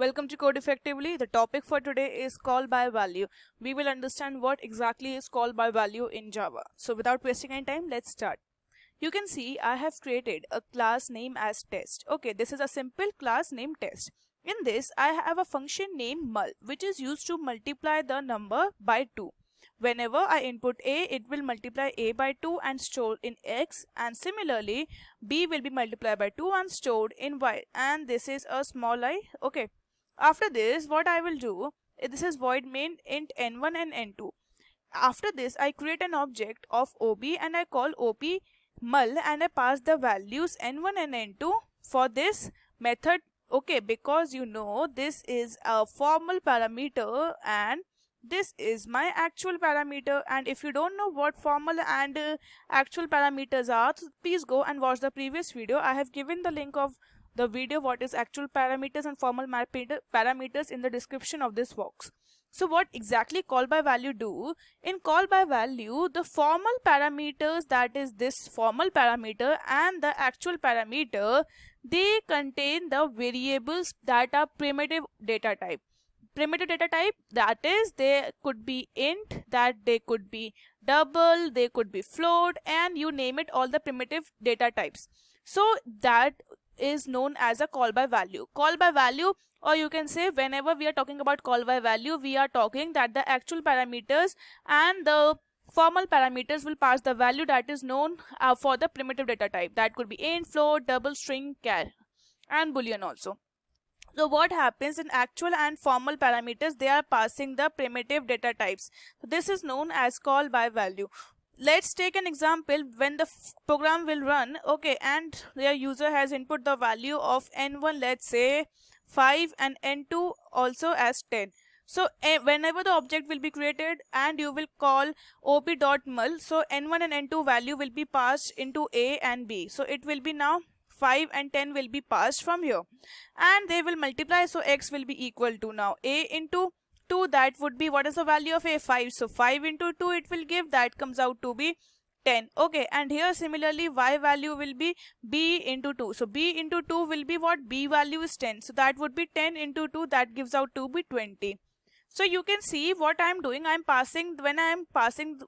Welcome to Code Effectively. The topic for today is call by value. We will understand what exactly is call by value in Java. So without wasting any time, let's start. You can see I have created a class name as test. Okay, this is a simple class named test. In this, I have a function named mul, which is used to multiply the number by 2. Whenever I input a, it will multiply a by 2 and store in x, and similarly b will be multiplied by 2 and stored in y, and this is a small I. Okay, after this what I will do, this is void main int n1 and n2. After this I create an object of ob and I call op mul and I pass the values n1 and n2 for this method. Okay, because you know this is a formal parameter and this is my actual parameter, and if you don't know what formal and actual parameters are, please go and watch the previous video. I have given the link of the video what is actual parameters and formal parameters in the description of this box. So what exactly call by value do? In call by value, the formal parameters, that is this formal parameter and the actual parameter, they contain the variables that are primitive data type. Primitive data type, that is, they could be int, that they could be double, they could be float, and you name it, all the primitive data types. So that is known as a call by value. Call by value, or you can say whenever we are talking about call by value, we are talking that the actual parameters and the formal parameters will pass the value that is known for the primitive data type. That could be int, float, double, string, char, and boolean also. So what happens in actual and formal parameters, they are passing the primitive data types. So this is known as call by value. Let's take an example when the program will run, okay, and their user has input the value of n1, let's say 5, and n2 also as 10. So whenever the object will be created and you will call ob.mul, so n1 and n2 value will be passed into a and b. So it will be now 5 and 10 will be passed from here and they will multiply, so x will be equal to now a into 2, that would be, what is the value of a? 5. So 5 into 2 it will give, that comes out to be 10. Okay, and here similarly y value will be b into 2. So b into 2 will be what? B value is 10. So that would be 10 into 2, that gives out to be 20. So you can see what I am doing. I am passing, when I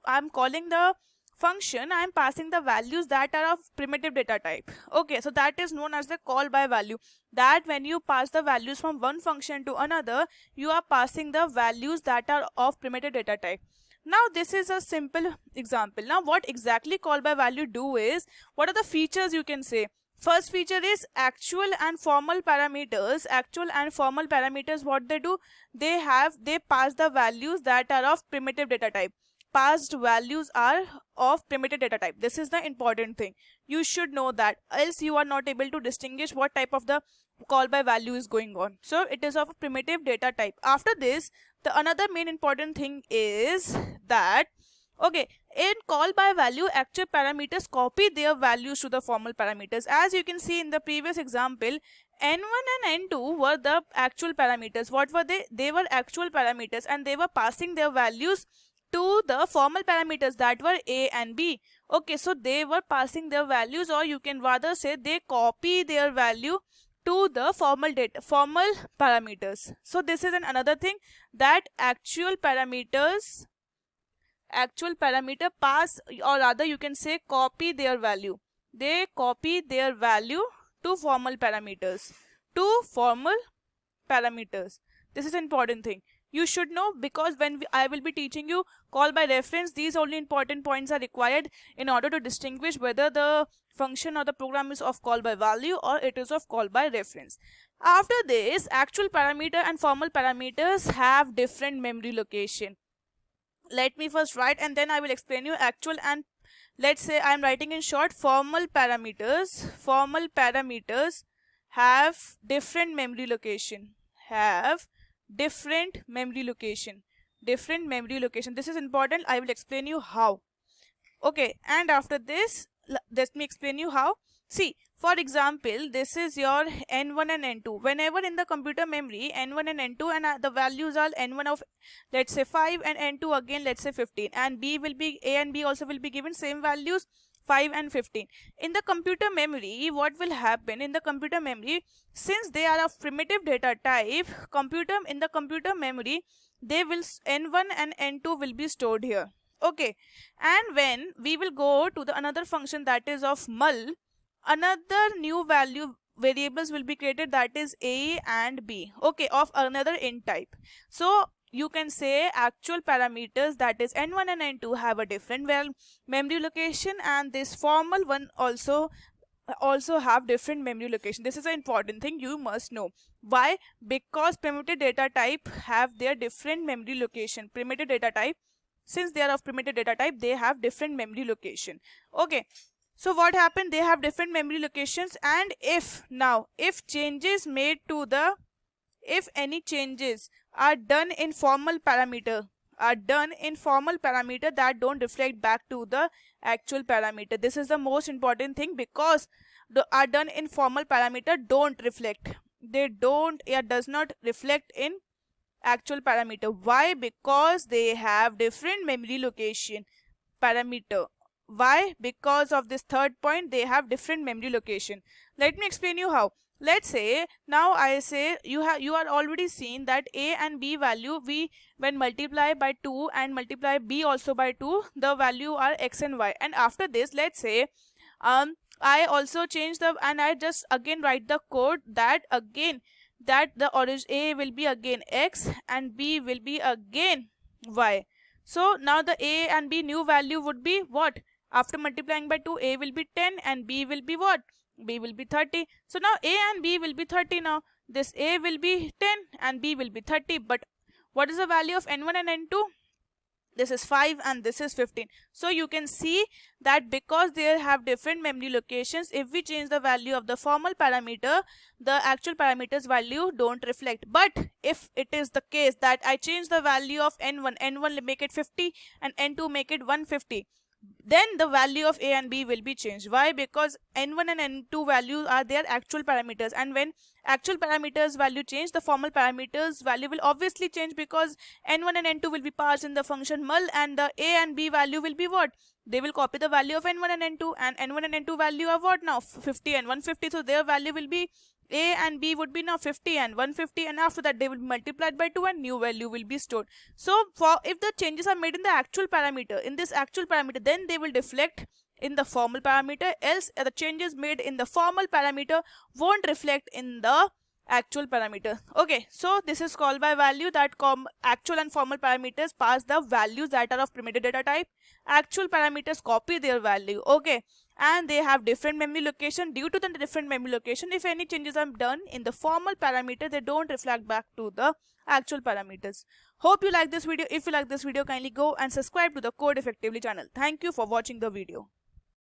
am calling the function, I am passing the values that are of primitive data type. Okay, so that is known as the call by value. That when you pass the values from one function to another, you are passing the values that are of primitive data type. Now this is a simple example. Now what exactly call by value do is, what are the features you can say? First feature is actual and formal parameters. Actual and formal parameters, what they do? They pass the values that are of primitive data type. Passed values are of primitive data type. This is the important thing. You should know that, else you are not able to distinguish what type of the call by value is going on. So it is of a primitive data type. After this, the another main important thing is that, okay, in call by value, actual parameters copy their values to the formal parameters. As you can see in the previous example, n1 and n2 were the actual parameters. What were they? They were actual parameters and they were passing their values to the formal parameters, that were a and b. Okay, so they were passing their values, or you can rather say they copy their value to the formal parameters. So this is another thing, that actual parameter pass, or rather you can say copy their value. They copy their value to formal parameters. This is an important thing. You should know, because when I will be teaching you call by reference, these only important points are required in order to distinguish whether the function or the program is of call by value or it is of call by reference. After this, actual parameter and formal parameters have different memory location. Let me first write and then I will explain you actual and, let's say I am writing in short, formal parameters. Formal parameters have different memory location. Different memory location. This is important. I will explain you how. Okay, and after this, let me explain you how. See, for example, this is your n1 and n2. Whenever in the computer memory, n1 and n2, and the values are n1 of, let's say 5, and n2 again, let's say 15, and b will be, a and b also will be given same values. 5 and 15. In the computer memory, what will happen in the computer memory, since they are of primitive data type, in the computer memory, they will n1 and n2 will be stored here. Okay, and when we will go to the another function that is of mul, another new value variables will be created, that is a and b, okay, of another int type. So you can say actual parameters, that is n1 and n2, have a different memory location, and this formal one also have different memory location. This is an important thing you must know. Why? Because primitive data type have their different memory location. Primitive data type, since they are of primitive data type, they have different memory location. Okay, so what happened, they have different memory locations, and if changes made to the, if any changes are done in formal parameter that don't reflect back to the actual parameter. This is the most important thing, because the are done in formal parameter don't reflect, does not reflect in actual parameter. Why? Because they have different memory location parameter. Why? Because of this third point, they have different memory location. Let me explain you how. Let's say now I say you are already seen that a and b value, we when multiply by 2 and multiply b also by 2, the value are x and y. And after this, let's say I also change the, and I just again write the code that the origin a will be again x and b will be again y. So now the a and b new value would be what? After multiplying by 2, a will be 10 and b will be what? B will be 30. So now a and b will be 30 now. This a will be 10 and b will be 30. But what is the value of n1 and n2? This is 5 and this is 15. So you can see that because they have different memory locations, if we change the value of the formal parameter, the actual parameter's value don't reflect. But if it is the case that I change the value of n1 make it 50 and n2 make it 150, then the value of a and b will be changed. Why? Because n1 and n2 values are their actual parameters, and when actual parameters value change, the formal parameters value will obviously change, because n1 and n2 will be passed in the function mul, and the a and b value will be what? They will copy the value of n1 and n2, and n1 and n2 value are what now? 50 and 150. So their value will be, a and b would be now 50 and 150, and after that they will be multiplied by 2 and new value will be stored. So for if the changes are made in the actual parameter, then they will reflect in the formal parameter, else the changes made in the formal parameter won't reflect in the actual parameter. Okay, so this is call by value, that actual and formal parameters pass the values that are of primitive data type. Actual parameters copy their value, okay, and they have different memory location. Due to the different memory location, if any changes are done in the formal parameter, they don't reflect back to the actual parameters. Hope you like this video. If you like this video, kindly go and subscribe to the Code Effectively channel. Thank you for watching the video.